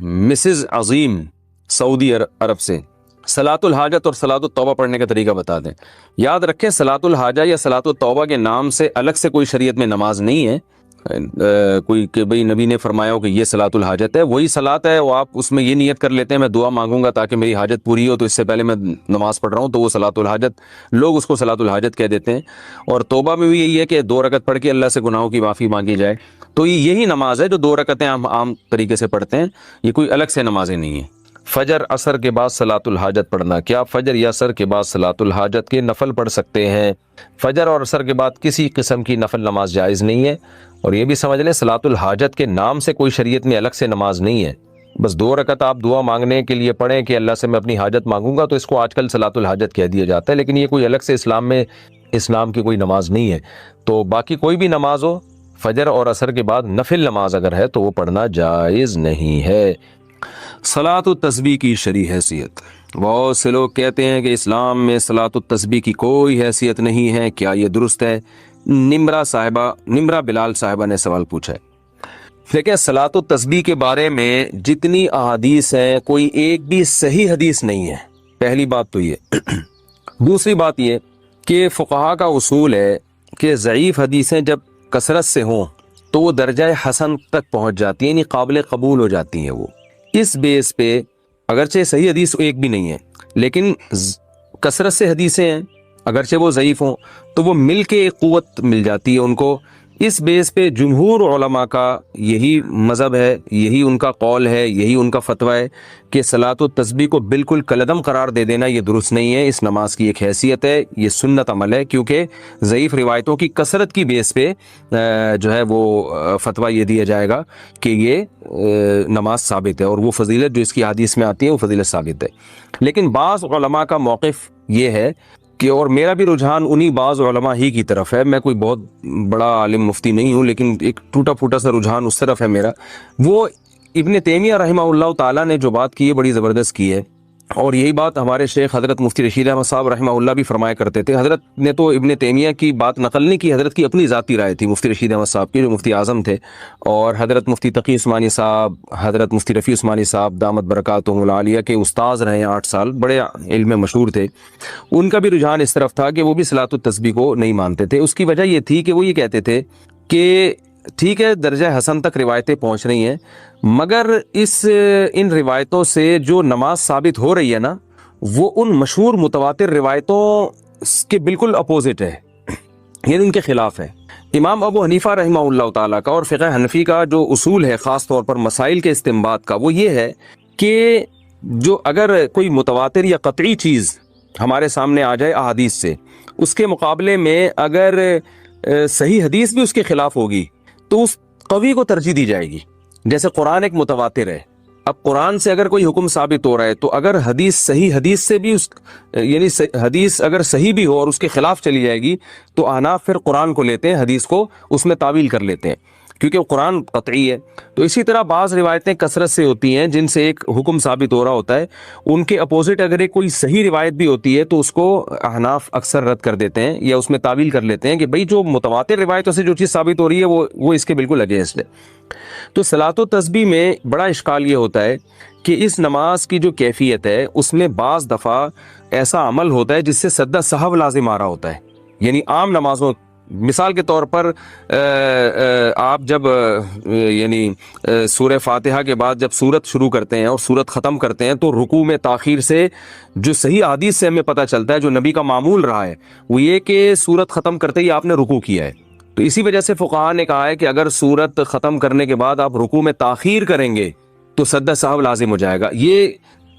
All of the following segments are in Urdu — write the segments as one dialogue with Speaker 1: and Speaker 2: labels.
Speaker 1: مسز عظیم سعودی عرب سے صلاۃ الحاجت اور صلاۃ التوبہ پڑھنے کا طریقہ بتا دیں۔ یاد رکھیں صلاۃ الحاجہ یا صلاۃ التوبہ کے نام سے الگ سے کوئی شریعت میں نماز نہیں ہے، کوئی کہ بھئی نبی نے فرمایا ہو کہ یہ صلاۃ الحاجت ہے، وہی صلاۃ ہے، وہ آپ اس میں یہ نیت کر لیتے ہیں میں دعا مانگوں گا تاکہ میری حاجت پوری ہو، تو اس سے پہلے میں نماز پڑھ رہا ہوں، تو وہ صلاۃ الحاجت، لوگ اس کو صلاۃ الحاجت کہہ دیتے ہیں۔ اور توبہ میں بھی یہی ہے کہ 2 رکعت پڑھ کے اللہ سے گناہوں کی معافی مانگی جائے، تو یہی نماز ہے جو 2 رکعتیں ہم عام طریقے سے پڑھتے ہیں، یہ کوئی الگ سے نمازیں نہیں ہیں۔ فجر عصر کے بعد صلاۃ الحاجت پڑھنا، کیا فجر یا عصر کے بعد صلاۃ الحاجت کے نفل پڑھ سکتے ہیں؟ فجر اور عصر کے بعد کسی قسم کی نفل نماز جائز نہیں ہے، اور یہ بھی سمجھ لیں صلاۃ الحاجت کے نام سے کوئی شریعت میں الگ سے نماز نہیں ہے، بس 2 رکعت آپ دعا مانگنے کے لیے پڑھیں کہ اللہ سے میں اپنی حاجت مانگوں گا، تو اس کو آج کل صلاۃ الحاجت کہہ دیا جاتا ہے، لیکن یہ کوئی الگ سے اسلام کی کوئی نماز نہیں ہے۔ تو باقی کوئی بھی نماز ہو، فجر اور عصر کے بعد نفل نماز اگر ہے تو وہ پڑھنا جائز نہیں ہے۔ صلاۃ التسبیح کی شرعی حیثیت، بہت سے لوگ کہتے ہیں کہ اسلام میں صلاۃ التسبیح کی کوئی حیثیت نہیں ہے، کیا یہ درست ہے؟ نمرہ بلال صاحبہ نے سوال پوچھا ہے۔ دیکھیں صلاۃ التسبیح کے بارے میں جتنی احادیث ہیں کوئی ایک بھی صحیح حدیث نہیں ہے، پہلی بات تو یہ۔ دوسری بات یہ کہ فقہا کا اصول ہے کہ ضعیف حدیثیں جب کثرت سے ہوں تو وہ درجہ حسن تک پہنچ جاتی ہیں، یعنی قابل قبول ہو جاتی ہیں۔ وہ اس بیس پہ اگرچہ صحیح حدیث ایک بھی نہیں ہے، لیکن کثرت سے حدیثیں ہیں، اگرچہ وہ ضعیف ہوں تو وہ مل کے ایک قوت مل جاتی ہے ان کو۔ اس بیس پہ جمہور علماء کا یہی مذہب ہے، یہی ان کا قول ہے، یہی ان کا فتویٰ ہے کہ صلاۃ التسبیح کو بالکل کالعدم قرار دے دینا یہ درست نہیں ہے، اس نماز کی ایک حیثیت ہے، یہ سنت عمل ہے، کیونکہ ضعیف روایتوں کی کثرت کی بیس پہ جو ہے وہ فتویٰ یہ دیا جائے گا کہ یہ نماز ثابت ہے، اور وہ فضیلت جو اس کی حدیث میں آتی ہے وہ فضیلت ثابت ہے۔ لیکن بعض علماء کا موقف یہ ہے کہ، اور میرا بھی رجحان انہی بعض علماء ہی کی طرف ہے، میں کوئی بہت بڑا عالم مفتی نہیں ہوں، لیکن ایک ٹوٹا پھوٹا سا رجحان اس طرف ہے میرا، وہ ابن تیمیہ رحمہ اللہ تعالیٰ نے جو بات کی ہے بڑی زبردست کی ہے، اور یہی بات ہمارے شیخ حضرت مفتی رشید احمد صاحب رحمہ اللہ بھی فرمایا کرتے تھے۔ حضرت نے تو ابن تیمیہ کی بات نقل نہیں کی، حضرت کی اپنی ذاتی رائے تھی مفتی رشید احمد صاحب کی جو مفتی اعظم تھے، اور حضرت مفتی تقی عثمانی صاحب، حضرت مفتی رفیع عثمانی صاحب دامت برکاتہم العالیہ کے استاذ رہے 8 سال، بڑے علم میں مشہور تھے، ان کا بھی رجحان اس طرف تھا کہ وہ بھی صلاۃ التسبیح کو نہیں مانتے تھے۔ اس کی وجہ یہ تھی کہ وہ یہ کہتے تھے کہ ٹھیک ہے درجہ حسن تک روایتیں پہنچ رہی ہیں، مگر ان روایتوں سے جو نماز ثابت ہو رہی ہے نا وہ ان مشہور متواتر روایتوں کے بالکل اپوزٹ ہے، یعنی ان کے خلاف ہے۔ امام ابو حنیفہ رحمہ اللہ تعالیٰ کا اور فقہ حنفی کا جو اصول ہے خاص طور پر مسائل کے استنباط کا، وہ یہ ہے کہ جو اگر کوئی متواتر یا قطعی چیز ہمارے سامنے آ جائے احادیث سے، اس کے مقابلے میں اگر صحیح حدیث بھی اس کے خلاف ہوگی تو اس قوی کو ترجیح دی جائے گی۔ جیسے قرآن ایک متواتر ہے، اب قرآن سے اگر کوئی حکم ثابت ہو رہا ہے تو اگر حدیث صحیح حدیث سے بھی یعنی حدیث اگر صحیح بھی ہو اور اس کے خلاف چلی جائے گی تو احناف پھر قرآن کو لیتے ہیں، حدیث کو اس میں تعویل کر لیتے ہیں، کیونکہ وہ قرآن قطعی ہے۔ تو اسی طرح بعض روایتیں کثرت سے ہوتی ہیں جن سے ایک حکم ثابت ہو رہا ہوتا ہے، ان کے اپوزٹ اگر ایک کوئی صحیح روایت بھی ہوتی ہے تو اس کو احناف اکثر رد کر دیتے ہیں یا اس میں تعویل کر لیتے ہیں کہ بھئی جو متواتر روایتوں سے جو چیز ثابت ہو رہی ہے وہ اس کے بالکل اگینسٹ ہے۔ تو صلاۃ التسبیح میں بڑا اشکال یہ ہوتا ہے کہ اس نماز کی جو کیفیت ہے اس میں بعض دفعہ ایسا عمل ہوتا ہے جس سے سجدہ سہو لازم آ رہا ہوتا ہے، یعنی عام نمازوں، مثال کے طور پر آپ جب یعنی سورہ فاتحہ کے بعد جب سورت شروع کرتے ہیں اور سورت ختم کرتے ہیں تو رکوع میں تاخیر سے جو صحیح حدیث سے ہمیں پتہ چلتا ہے، جو نبی کا معمول رہا ہے، وہ یہ کہ سورت ختم کرتے ہی آپ نے رکوع کیا ہے۔ تو اسی وجہ سے فقہاء نے کہا ہے کہ اگر سورت ختم کرنے کے بعد آپ رکوع میں تاخیر کریں گے تو سجدہ سہو لازم ہو جائے گا۔ یہ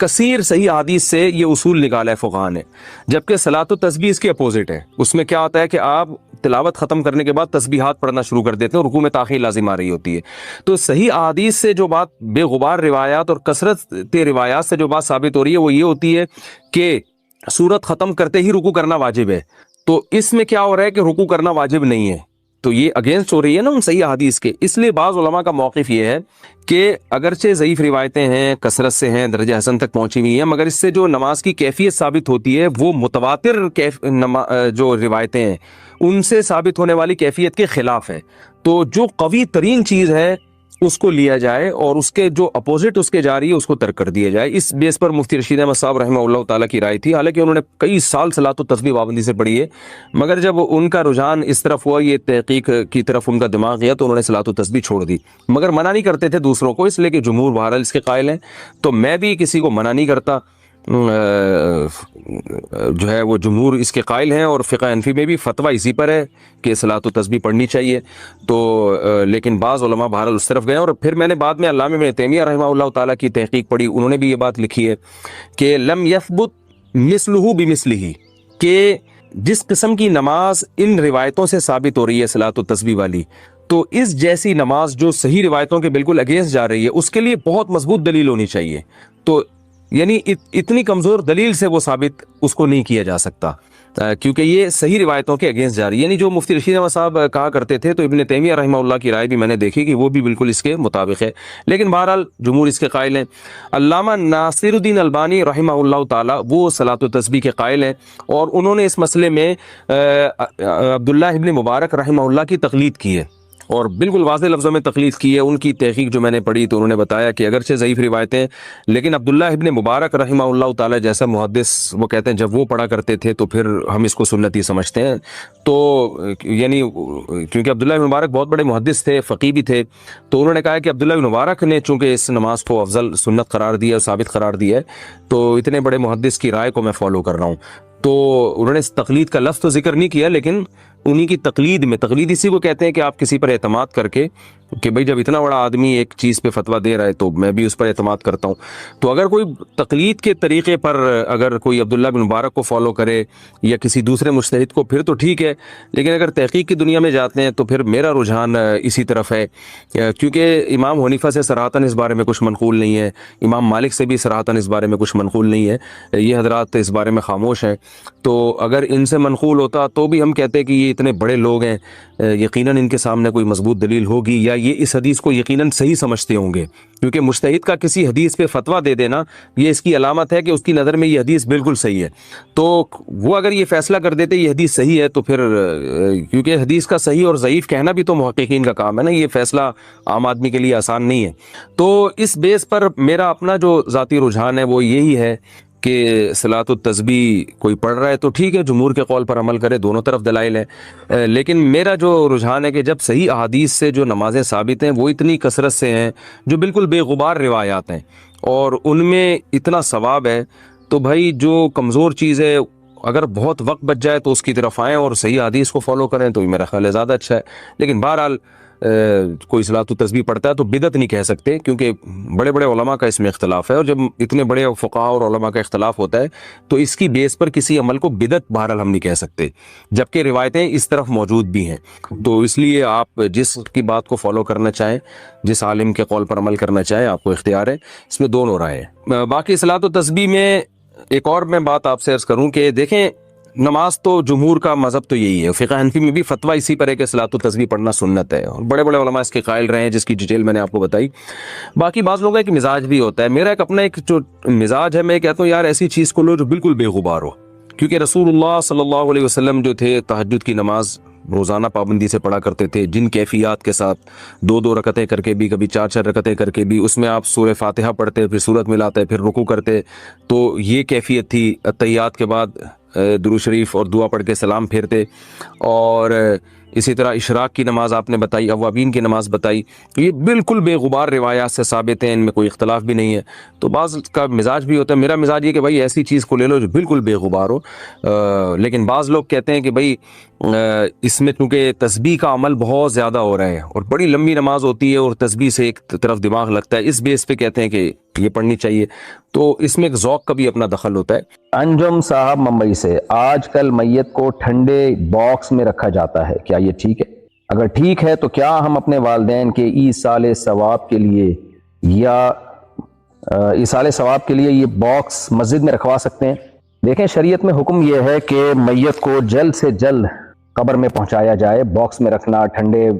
Speaker 1: کثیر صحیح حدیث سے یہ اصول نکالا ہے فقہاء نے، جبکہ صلاۃ التسبیح اس کے اپوزٹ ہے۔ اس میں کیا ہوتا ہے کہ آپ تلاوت ختم کرنے کے بعد تسبیحات پڑھنا شروع کر دیتے ہیں، رکوع میں تاخیر لازم آ رہی ہوتی ہے۔ تو صحیح احادیث سے جو بات بے غبار روایات اور کثرت روایات سے جو بات ثابت ہو رہی ہے وہ یہ ہوتی ہے کہ سورت ختم کرتے ہی رکوع کرنا واجب ہے، تو اس میں کیا ہو رہا ہے کہ رکوع کرنا واجب نہیں ہے، تو یہ اگینسٹ ہو رہی ہے نا ان صحیح حدیث کے۔ اس لیے بعض علماء کا موقف یہ ہے کہ اگرچہ ضعیف روایتیں ہیں، کثرت سے ہیں، درجہ حسن تک پہنچی ہوئی ہیں، مگر اس سے جو نماز کی کیفیت ثابت ہوتی ہے وہ متواتر جو روایتیں ہیں ان سے ثابت ہونے والی کیفیت کے خلاف ہے۔ تو جو قوی ترین چیز ہے اس کو لیا جائے اور اس کے جو اپوزٹ اس کے جا رہی ہے اس کو ترک کر دیا جائے. اس بیس پر مفتی رشید احمد صاحب رحمہ اللہ تعالیٰ کی رائے تھی. حالانکہ انہوں نے کئی سال صلاۃ التسبیح پابندی سے پڑھی ہے, مگر جب ان کا رجحان اس طرف ہوا, یہ تحقیق کی طرف ان کا دماغ گیا, تو انہوں نے صلاۃ التسبیح چھوڑ دی. مگر منع نہیں کرتے تھے دوسروں کو, اس لیے کہ جمہور بہرحال اس کے قائل ہیں. تو میں بھی کسی کو منع نہیں کرتا, جو ہے وہ جمہور اس کے قائل ہیں, اور فقہ حنفی میں بھی فتویٰ اسی پر ہے کہ صلاۃ التسبیح پڑھنی چاہیے. تو لیکن بعض علماء بہرحال اس طرف گئے. اور پھر میں نے بعد میں علامہ ابن تیمیہ رحمہ اللہ تعالیٰ کی تحقیق پڑھی, انہوں نے بھی یہ بات لکھی ہے کہ لم یثبت مثلہ بمثلہ, کہ جس قسم کی نماز ان روایتوں سے ثابت ہو رہی ہے صلاۃ التسبیح والی, تو اس جیسی نماز جو صحیح روایتوں کے بالکل اگینسٹ جا رہی ہے, اس کے لیے بہت مضبوط دلیل ہونی چاہیے. تو یعنی اتنی کمزور دلیل سے وہ ثابت اس کو نہیں کیا جا سکتا, کیونکہ یہ صحیح روایتوں کے اگینسٹ جا رہی ہے. یعنی جو مفتی رشید احمد صاحب کہا کرتے تھے, تو ابن تیمیہ رحمہ اللہ کی رائے بھی میں نے دیکھی کہ وہ بھی بالکل اس کے مطابق ہے. لیکن بہرحال جمہور اس کے قائل ہیں. علامہ ناصر الدین البانی رحمہ اللہ تعالیٰ وہ صلاۃ التسبیح کے قائل ہیں, اور انہوں نے اس مسئلے میں عبداللہ ابن مبارک رحمہ اللہ کی تقلید کی ہے, اور بالکل واضح لفظوں میں تقلید کی ہے. ان کی تحقیق جو میں نے پڑھی تو انہوں نے بتایا کہ اگرچہ ضعیف روایتیں, لیکن عبداللہ ابن مبارک رحمہ اللہ تعالی جیسا محدث, وہ کہتے ہیں جب وہ پڑھا کرتے تھے تو پھر ہم اس کو سنتی سمجھتے ہیں. تو یعنی کیونکہ عبداللہ ابن مبارک بہت بڑے محدث تھے, فقیہ بھی تھے, تو انہوں نے کہا کہ عبداللہ ابن مبارک نے چونکہ اس نماز کو افضل سنت قرار دیا اور ثابت قرار دیا ہے, تو اتنے بڑے محدث کی رائے کو میں فالو کر رہا ہوں. تو انہوں نے اس تقلید کا لفظ تو ذکر نہیں کیا, لیکن انہی کی تقلید میں, تقلید اسی کو کہتے ہیں کہ آپ کسی پر اعتماد کر کے کہ بھئی جب اتنا بڑا آدمی ایک چیز پہ فتویٰ دے رہا ہے تو میں بھی اس پر اعتماد کرتا ہوں. تو اگر کوئی تقلید کے طریقے پر اگر کوئی عبداللہ بن مبارک کو فالو کرے یا کسی دوسرے مجتہد کو, پھر تو ٹھیک ہے. لیکن اگر تحقیق کی دنیا میں جاتے ہیں تو پھر میرا رجحان اسی طرف ہے, کیونکہ امام حنیفہ سے صراحتاً اس بارے میں کچھ منقول نہیں ہے, امام مالک سے بھی صراحتاً اس بارے میں کچھ منقول نہیں ہے, یہ حضرات اس بارے میں خاموش ہیں. تو اگر ان سے منقول ہوتا تو بھی ہم کہتے کہ یہ اتنے بڑے لوگ ہیں, یقیناً ان کے سامنے کوئی مضبوط دلیل ہوگی, یا یہ اس حدیث کو یقیناً صحیح سمجھتے ہوں گے. کیونکہ مجتہد کا کسی حدیث پہ فتویٰ دے دینا یہ اس کی علامت ہے کہ اس کی نظر میں یہ حدیث بالکل صحیح ہے. تو وہ اگر یہ فیصلہ کر دیتے یہ حدیث صحیح ہے, تو پھر کیونکہ حدیث کا صحیح اور ضعیف کہنا بھی تو محققین کا کام ہے نا, یہ فیصلہ عام آدمی کے لیے آسان نہیں ہے. تو اس بیس پر میرا اپنا جو ذاتی رجحان ہے وہ یہی ہے کہ صلاۃ التسبیح کوئی پڑھ رہا ہے تو ٹھیک ہے, جمہور کے قول پر عمل کرے, دونوں طرف دلائل ہیں. لیکن میرا جو رجحان ہے کہ جب صحیح احادیث سے جو نمازیں ثابت ہیں وہ اتنی کثرت سے ہیں, جو بالکل بے غبار روایات ہیں, اور ان میں اتنا ثواب ہے, تو بھائی جو کمزور چیز ہے اگر بہت وقت بچ جائے تو اس کی طرف آئیں اور صحیح حدیث کو فالو کریں, تو میرا خیال ہے زیادہ اچھا ہے. لیکن بہرحال کوئی صلاۃ التسبیح پڑھتا ہے تو بدعت نہیں کہہ سکتے, کیونکہ بڑے بڑے علماء کا اس میں اختلاف ہے, اور جب اتنے بڑے فقہاء اور علماء کا اختلاف ہوتا ہے تو اس کی بیس پر کسی عمل کو بدعت بہرحال ہم نہیں کہہ سکتے, جبکہ روایتیں اس طرف موجود بھی ہیں. تو اس لیے آپ جس کی بات کو فالو کرنا چاہیں, جس عالم کے قول پر عمل کرنا چاہیں, آپ کو اختیار ہے. اس میں دونوں رائے ہیں. باقی صلاۃ التسبیح میں ایک اور میں بات آپ سے عرض کروں کہ دیکھیں, نماز تو جمہور کا مذہب تو یہی ہے, فقہ حنفی میں بھی فتویٰ اسی پر ہے کہ صلاۃ التسبیح پڑھنا سنت ہے, اور بڑے بڑے علماء اس کے قائل رہے ہیں, جس کی ڈیٹیل میں نے آپ کو بتائی. باقی بعض لوگوں کا ایک مزاج بھی ہوتا ہے, میرا ایک اپنا ایک جو مزاج ہے, میں کہتا ہوں یار ایسی چیز کو لو جو بالکل بے غبار ہو. کیونکہ رسول اللہ صلی اللہ علیہ وسلم جو تھے تہجد کی نماز روزانہ پابندی سے پڑھا کرتے تھے, جن کیفیات کے ساتھ, 2 رکعتیں کر کے بھی, کبھی 4 رکعتیں کر کے بھی, اس میں آپ سورہ فاتحہ پڑھتے, پھر سورت ملاتے, پھر رکوع کرتے. تو یہ کیفیت تھی. تحیات کے بعد درود شریف اور دعا پڑھ کے سلام پھیرتے. اور اسی طرح اشراق کی نماز آپ نے بتائی, اوابین کی نماز بتائی, یہ بالکل بے غبار روایات سے ثابت ہیں, ان میں کوئی اختلاف بھی نہیں ہے. تو بعض کا مزاج بھی ہوتا ہے, میرا مزاج یہ کہ بھائی ایسی چیز کو لے لو جو بالکل بے غبار ہو. لیکن بعض لوگ کہتے ہیں کہ بھائی اس میں چونکہ تسبیح کا عمل بہت زیادہ ہو رہا ہے, اور بڑی لمبی نماز ہوتی ہے, اور تسبیح سے ایک طرف دماغ لگتا ہے, اس بیس پہ کہتے ہیں کہ یہ پڑھنی چاہیے. تو اس میں ایک ذوق کا بھی اپنا دخل ہوتا ہے.
Speaker 2: انجم صاحب ممبئی سے, آج کل میت کو ٹھنڈے باکس میں رکھا جاتا ہے, کیا یہ ٹھیک ہے؟ اگر ٹھیک ہے تو کیا ہم اپنے والدین کے ایصال ثواب کے لیے یہ باکس مسجد میں رکھوا سکتے ہیں؟ دیکھیں, شریعت میں حکم یہ ہے کہ میت کو جلد سے جلد قبر میں پہنچایا جائے. باکس میں رکھنا, ٹھنڈے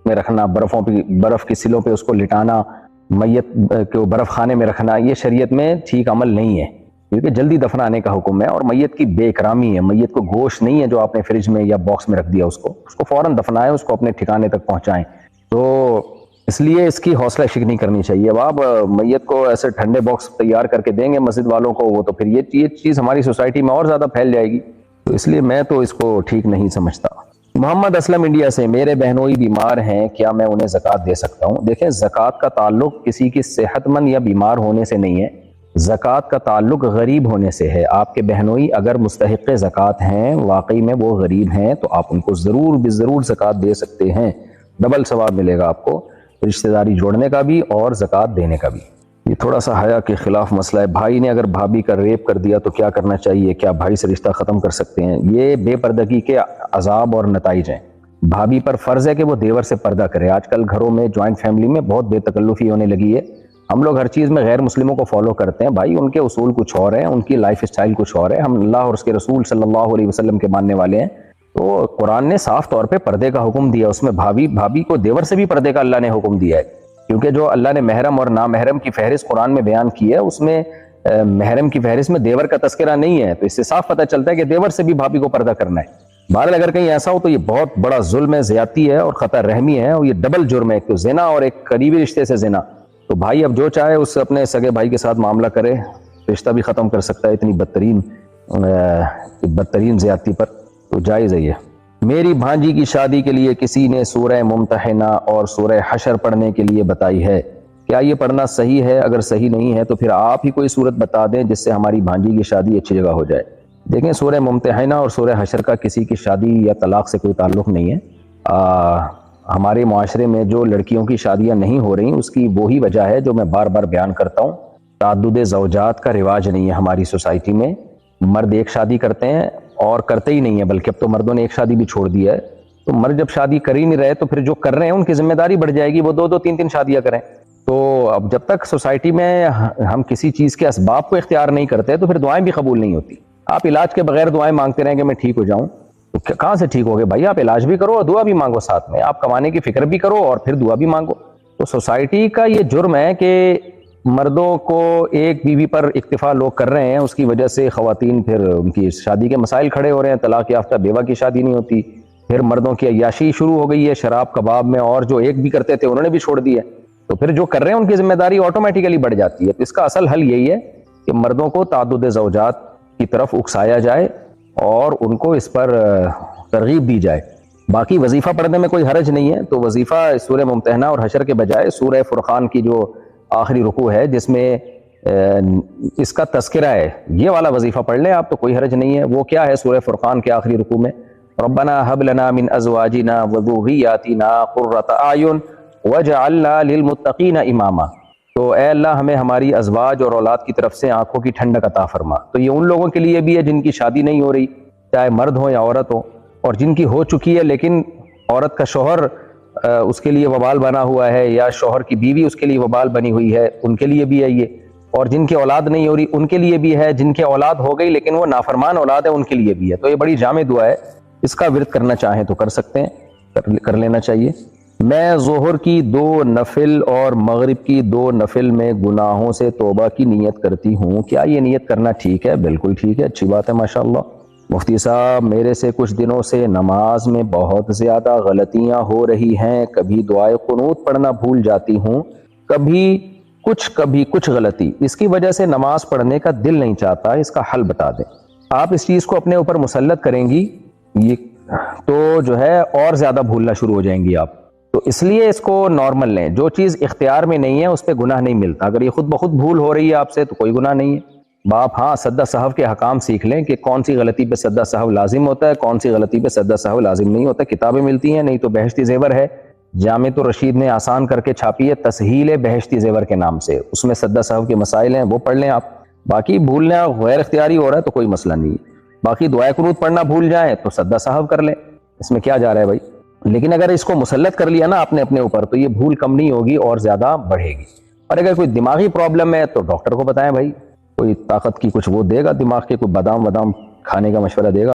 Speaker 2: میں رکھنا, برف کی سلوں پہ اس کو لٹانا, میت کو برف خانے میں رکھنا, یہ شریعت میں ٹھیک عمل نہیں ہے, کیونکہ جلدی دفنانے کا حکم ہے, اور میت کی بے اکرامی ہے. میت کو گوشت نہیں ہے جو آپ نے فریج میں یا باکس میں رکھ دیا, اس کو فوراً دفنائیں, اس کو اپنے ٹھکانے تک پہنچائیں. تو اس لیے اس کی حوصلہ شکنی نہیں کرنی چاہیے. اب آپ میت کو ایسے ٹھنڈے باکس تیار کر کے دیں گے مسجد والوں کو, وہ تو پھر یہ چیز ہماری سوسائٹی میں اور زیادہ پھیل جائے گی. تو اس لیے میں تو اس کو ٹھیک نہیں سمجھتا. محمد اسلم انڈیا سے, میرے بہنوئی بیمار ہیں, کیا میں انہیں زکوٰۃ دے سکتا ہوں؟ دیکھیں, زکوٰۃ کا تعلق کسی کی صحت مند یا بیمار ہونے سے نہیں ہے, زکوٰۃ کا تعلق غریب ہونے سے ہے. آپ کے بہنوئی اگر مستحق زکوٰۃ ہیں, واقعی میں وہ غریب ہیں, تو آپ ان کو ضرور بضرور زکوٰۃ دے سکتے ہیں. ڈبل ثواب ملے گا آپ کو, رشتہ داری جوڑنے کا بھی اور زکوٰۃ دینے کا بھی. یہ تھوڑا سا حیا کے خلاف مسئلہ ہے. بھائی نے اگر بھابھی کا ریپ کر دیا تو کیا کرنا چاہیے؟ کیا بھائی سے رشتہ ختم کر سکتے ہیں؟ یہ بے پردگی کے عذاب اور نتائج ہیں. بھابھی پر فرض ہے کہ وہ دیور سے پردہ کرے. آج کل گھروں میں جوائنٹ فیملی میں بہت بے تکلفی ہونے لگی ہے. ہم لوگ ہر چیز میں غیر مسلموں کو فالو کرتے ہیں. بھائی ان کے اصول کچھ اور ہیں, ان کی لائف سٹائل کچھ اور ہے. ہم اللہ اور اس کے رسول صلی اللہ علیہ وسلم کے ماننے والے ہیں. تو قرآن نے صاف طور پہ پردے کا حکم دیا. اس میں بھابھی کو دیور سے بھی پردے کا اللہ نے حکم دیا ہے, کیونکہ جو اللہ نے محرم اور نامحرم کی فہرست قرآن میں بیان کی ہے, اس میں محرم کی فہرست میں دیور کا تذکرہ نہیں ہے. تو اس سے صاف پتہ چلتا ہے کہ دیور سے بھی بھابھی کو پردہ کرنا ہے. بہرحال اگر کہیں ایسا ہو تو یہ بہت بڑا ظلم ہے, زیادتی ہے اور خطا رحمی ہے, اور یہ ڈبل جرم ہے, ایک تو زنا اور ایک قریبی رشتے سے زنا. تو بھائی اب جو چاہے اس سے اپنے سگے بھائی کے ساتھ معاملہ کرے, رشتہ بھی ختم کر سکتا ہے اتنی بدترین زیادتی پر, تو جائز ہے یہ. میری بھانجی کی شادی کے لیے کسی نے سورہ ممتحنہ اور سورہ حشر پڑھنے کے لیے بتائی ہے, کیا یہ پڑھنا صحیح ہے؟ اگر صحیح نہیں ہے تو پھر آپ ہی کوئی صورت بتا دیں جس سے ہماری بھانجی کی شادی اچھی جگہ ہو جائے. دیکھیں, سورہ ممتحنہ اور سورہ حشر کا کسی کی شادی یا طلاق سے کوئی تعلق نہیں ہے. ہمارے معاشرے میں جو لڑکیوں کی شادیاں نہیں ہو رہی, اس کی وہی وجہ ہے جو میں بار بار بیان کرتا ہوں. تعدد زوجات کا رواج نہیں ہے ہماری سوسائٹی میں. مرد ایک شادی کرتے ہیں اور کرتے ہی نہیں ہیں, بلکہ اب تو مردوں نے ایک شادی بھی چھوڑ دیا ہے. تو مرد جب شادی کر ہی نہیں رہے تو پھر جو کر رہے ہیں ان کی ذمہ داری بڑھ جائے گی, وہ 2-3 شادیاں کریں. تو اب جب تک سوسائٹی میں ہم کسی چیز کے اسباب کو اختیار نہیں کرتے تو پھر دعائیں بھی قبول نہیں ہوتی. آپ علاج کے بغیر دعائیں مانگتے رہیں کہ میں ٹھیک ہو جاؤں, تو کہاں سے ٹھیک ہوگے بھائی؟ آپ علاج بھی کرو اور دعا بھی مانگو ساتھ میں. آپ کمانے کی فکر بھی کرو اور پھر دعا بھی مانگو. تو سوسائٹی کا یہ جرم ہے کہ مردوں کو ایک بیوی پر اکتفا لوگ کر رہے ہیں, اس کی وجہ سے خواتین پھر ان کی شادی کے مسائل کھڑے ہو رہے ہیں. طلاق یافتہ بیوہ کی شادی نہیں ہوتی, پھر مردوں کی عیاشی شروع ہو گئی ہے شراب کباب میں, اور جو ایک بھی کرتے تھے انہوں نے بھی چھوڑ دیا. تو پھر جو کر رہے ہیں ان کی ذمہ داری آٹومیٹیکلی بڑھ جاتی ہے. تو اس کا اصل حل یہی ہے کہ مردوں کو تعدد زوجات کی طرف اکسایا جائے اور ان کو اس پر ترغیب دی جائے. باقی وظیفہ پڑھنے میں کوئی حرج نہیں ہے. تو وظیفہ سورہ ممتحنہ اور حشر کے بجائے سورہ فرقان کی جو آخری رکوع ہے جس میں اس کا تذکرہ ہے, یہ والا وظیفہ پڑھ لیں آپ, تو کوئی حرج نہیں ہے. وہ کیا ہے سورہ فرقان کے آخری رکوع میں؟ ربنا هب لنا من ازواجنا وذرياتنا قرة اعین واجعلنا للمتقین اماما. تو اے اللہ ہمیں ہماری ازواج اور اولاد کی طرف سے آنکھوں کی ٹھنڈک عطا فرما. تو یہ ان لوگوں کے لیے بھی ہے جن کی شادی نہیں ہو رہی, چاہے مرد ہو یا عورت ہو, اور جن کی ہو چکی ہے لیکن عورت کا شوہر اس کے لیے وبال بنا ہوا ہے, یا شوہر کی بیوی اس کے لیے وبال بنی ہوئی ہے, ان کے لیے بھی ہے یہ. اور جن کی اولاد نہیں ہو رہی ان کے لیے بھی ہے, جن کی اولاد ہو گئی لیکن وہ نافرمان اولاد ہے ان کے لیے بھی ہے. تو یہ بڑی جامع دعا ہے, اس کا ورد کرنا چاہیں تو کر سکتے ہیں, کر لینا چاہیے. میں ظہر کی 2 نفل اور مغرب کی 2 نفل میں گناہوں سے توبہ کی نیت کرتی ہوں, کیا یہ نیت کرنا ٹھیک ہے؟ بالکل ٹھیک ہے, اچھی بات ہے, ماشاءاللہ. مفتی صاحب, میرے سے کچھ دنوں سے نماز میں بہت زیادہ غلطیاں ہو رہی ہیں. کبھی دعائے قنوت پڑھنا بھول جاتی ہوں, کبھی کچھ غلطی, اس کی وجہ سے نماز پڑھنے کا دل نہیں چاہتا. اس کا حل بتا دیں. آپ اس چیز کو اپنے اوپر مسلط کریں گی یہ تو جو ہے اور زیادہ بھولنا شروع ہو جائیں گی آپ. تو اس لیے اس کو نارمل لیں. جو چیز اختیار میں نہیں ہے اس پہ گناہ نہیں ملتا. اگر یہ خود بخود بھول ہو رہی ہے آپ سے تو کوئی گناہ نہیں ہے. باپ ہاں سجدہ سہو کے حکام سیکھ لیں کہ کون سی غلطی پہ سجدہ سہو لازم ہوتا ہے, کون سی غلطی پہ سجدہ سہو لازم نہیں ہوتا. کتابیں ملتی ہیں, نہیں تو بہشتی زیور ہے, جامع الرشید نے آسان کر کے چھاپی ہے, تسہیل بہشتی زیور کے نام سے. اس میں سجدہ سہو کے مسائل ہیں, وہ پڑھ لیں آپ. باقی بھولنا غیر اختیاری ہو رہا ہے تو کوئی مسئلہ نہیں ہے. باقی دعائے قنوت پڑھنا بھول جائیں تو سجدہ سہو کر لیں, اس میں کیا جا رہا ہے بھائی. لیکن اگر اس کو مسلط کر لیا نا آپ نے اپنے اوپر تو یہ بھول کم نہیں ہوگی اور زیادہ بڑھے گی. اور اگر کوئی دماغی پرابلم ہے تو ڈاکٹر کو بتائیں بھائی, کوئی طاقت کی کچھ وہ دے گا دماغ کے, کوئی بادام کھانے کا مشورہ دے گا.